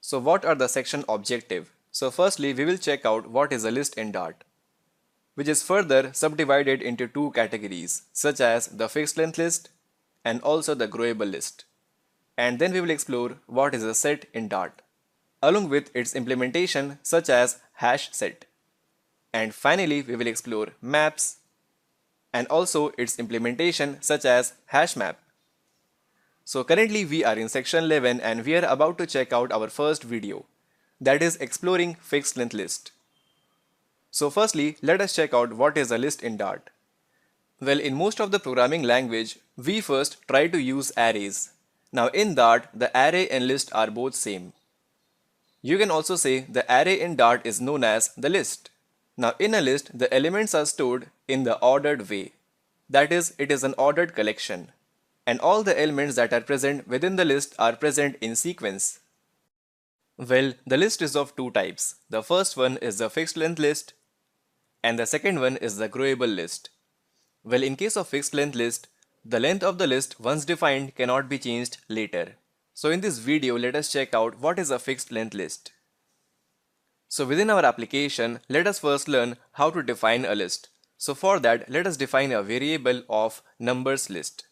So what are the section objective? So firstly, we will check out what is a list in Dart, which is further subdivided into two categories, such as the fixed length list and also the growable list. And then we will explore what is a set in Dart, along with its implementation such as hash set. And finally, we will explore maps and also its implementation such as hash map. So currently we are in section 11 and we are about to check out our first video, that is exploring fixed length list. So firstly, let us check out what is a list in Dart. Well, in most of the programming language, we first try to use arrays. Now in Dart, the array and list are both same. You can also say the array in Dart is known as the list. Now in a list, the elements are stored in the ordered way. That is, it is an ordered collection. And all the elements that are present within the list are present in sequence. Well, the list is of two types. The first one is the fixed length list and the second one is the growable list. Well, in case of fixed length list, the length of the list once defined cannot be changed later. So in this video, let us check out what is a fixed length list. So within our application, let us first learn how to define a list. So for that, let us define a variable of numbers list.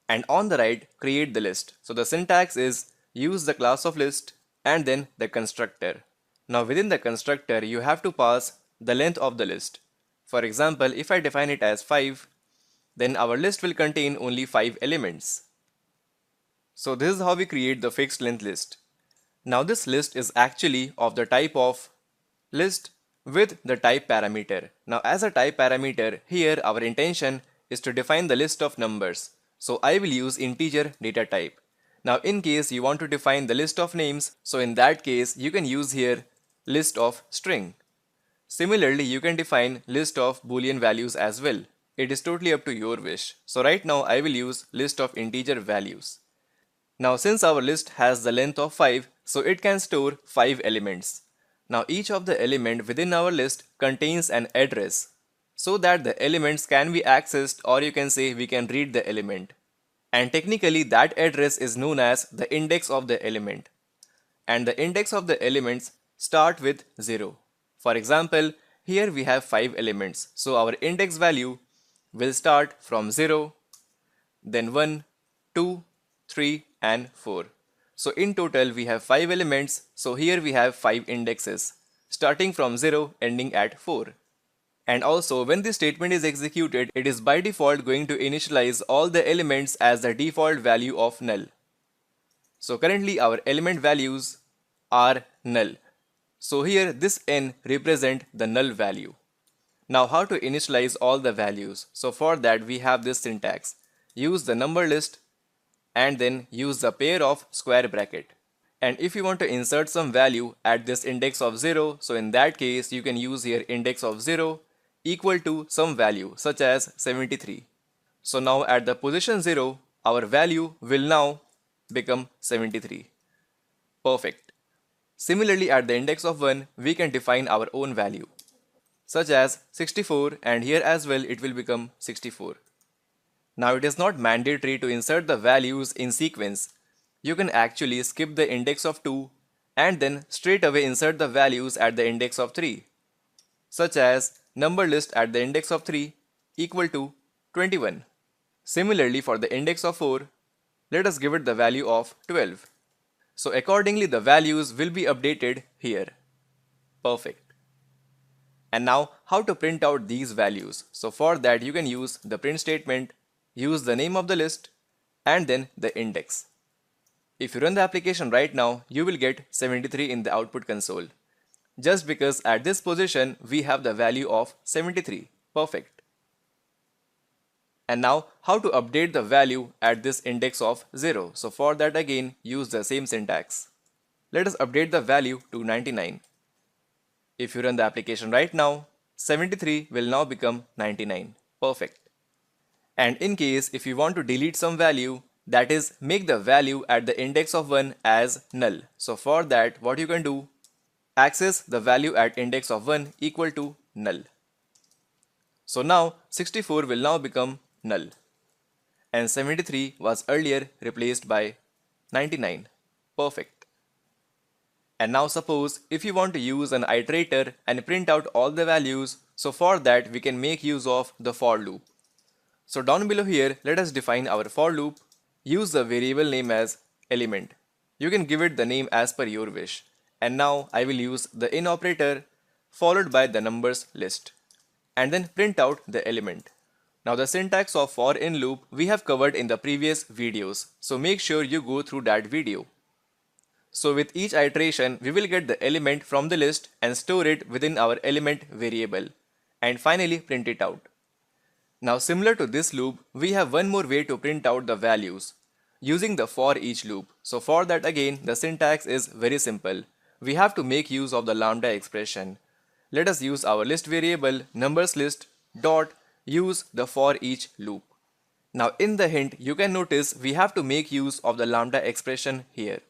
And on the right, create the list. So the syntax is use the class of list and then the constructor. Now within the constructor, you have to pass the length of the list. For example, if I define it as 5, then our list will contain only 5 elements. So this is how we create the fixed length list. Now this list is actually of the type of list with the type parameter. Now as a type parameter, here our intention is to define the list of numbers. So I will use integer data type. Now in case you want to define the list of names, so in that case you can use here list of string. Similarly, you can define list of boolean values as well. It is totally up to your wish. So right now I will use list of integer values. Now since our list has the length of 5, so it can store 5 elements. Now each of the element within our list contains an address so that the elements can be accessed, or you can say we can read the element. And technically that address is known as the index of the element. And the index of the elements start with 0. For example, here we have 5 elements. So our index value will start from 0, then 1, 2, 3 and 4. So in total we have 5 elements. So here we have 5 indexes starting from 0 ending at 4. And also when this statement is executed, it is by default going to initialize all the elements as the default value of null. So currently our element values are null. So here this n represent the null value. Now how to initialize all the values? So for that we have this syntax. Use the number list and then use the pair of square bracket. And if you want to insert some value at this index of 0, so in that case you can use here index of 0 equal to some value such as 73. So now at the position 0, our value will now become 73. Perfect. Similarly, at the index of 1, we can define our own value such as 64, and here as well it will become 64. Now it is not mandatory to insert the values in sequence. You can actually skip the index of 2 and then straight away insert the values at the index of 3, such as number list at the index of 3 equal to 21. Similarly, for the index of 4, let us give it the value of 12. So accordingly the values will be updated here. Perfect. And now how to print out these values? So for that you can use the print statement, use the name of the list and then the index. If you run the application right now, you will get 73 in the output console. Just because at this position we have the value of 73. Perfect. And now how to update the value at this index of 0? So for that again use the same syntax. Let us update the value to 99. If you run the application right now, 73 will now become 99. Perfect. And in case if you want to delete some value, that is make the value at the index of 1 as null. So for that what you can do, access the value at index of 1 equal to null. So now 64 will now become null and 73 was earlier replaced by 99. Perfect. And now suppose if you want to use an iterator and print out all the values, so for that we can make use of the for loop. So down below here, let us define our for loop. Use the variable name as element. You can give it the name as per your wish. And now I will use the in operator followed by the numbers list and then print out the element. Now the syntax of for in loop we have covered in the previous videos, so make sure you go through that video. So with each iteration we will get the element from the list and store it within our element variable and finally print it out. Now similar to this loop, we have one more way to print out the values using the for each loop. So for that again the syntax is very simple. We have to make use of the lambda expression. Let us use our list variable numbers list dot use the for each loop. Now in the hint you can notice we have to make use of the lambda expression here.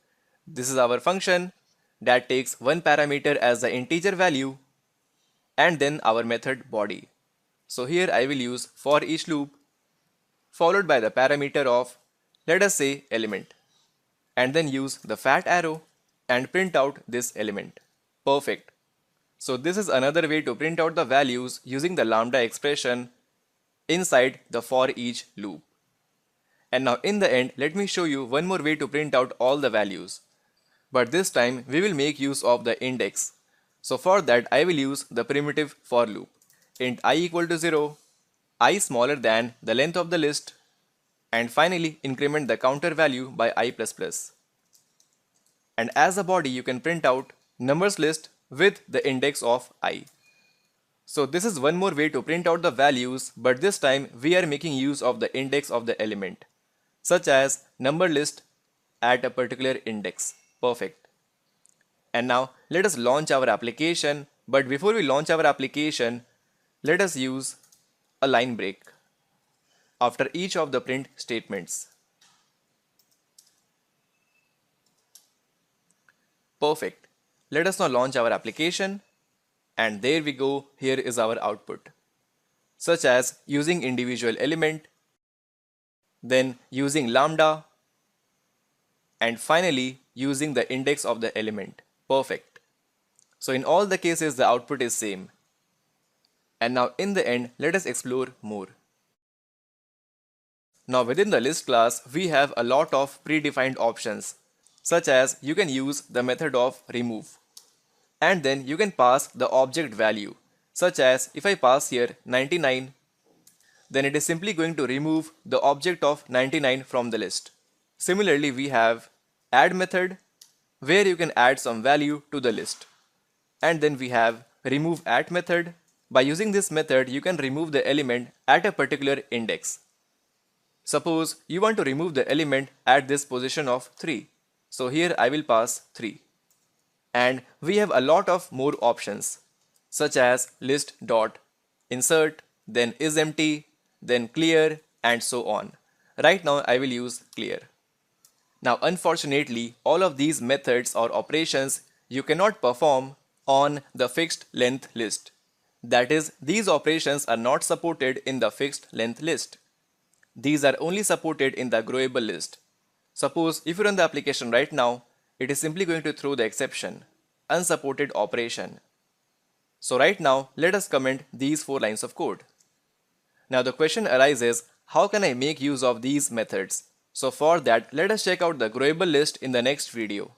This is our function that takes one parameter as the integer value and then our method body. So here I will use for each loop followed by the parameter of, let us say, element, and then use the fat arrow and print out this element. Perfect. So this is another way to print out the values using the lambda expression inside the for each loop. And now in the end, let me show you one more way to print out all the values. But this time we will make use of the index. So for that I will use the primitive for loop. Int I equal to 0, I smaller than the length of the list, and finally increment the counter value by I++. And as a body you can print out numbers list with the index of I. So this is one more way to print out the values, but this time we are making use of the index of the element, such as number list at a particular index. Perfect. And now let us launch our application, but before we launch our application, let us use a line break after each of the print statements. Perfect. Let us now launch our application, and there we go. Here is our output, such as using individual element, then using lambda, and finally using the index of the element. Perfect. So in all the cases the output is same. And now in the end, let us explore more. Now within the list class, we have a lot of predefined options, such as you can use the method of remove. And then you can pass the object value, such as if I pass here 99, then it is simply going to remove the object of 99 from the list. Similarly, we have add method, where you can add some value to the list. And then we have remove at method. By using this method, you can remove the element at a particular index. Suppose you want to remove the element at this position of 3. So here I will pass 3. And we have a lot of more options, such as list.insert, then isEmpty, then clear, and so on. Right now I will use clear. Now unfortunately, all of these methods or operations you cannot perform on the fixed length list. That is, these operations are not supported in the fixed length list. These are only supported in the growable list. Suppose if you run the application right now, it is simply going to throw the exception, unsupported operation. So right now, let us comment these 4 lines of code. Now the question arises, how can I make use of these methods? So for that, let us check out the growable list in the next video.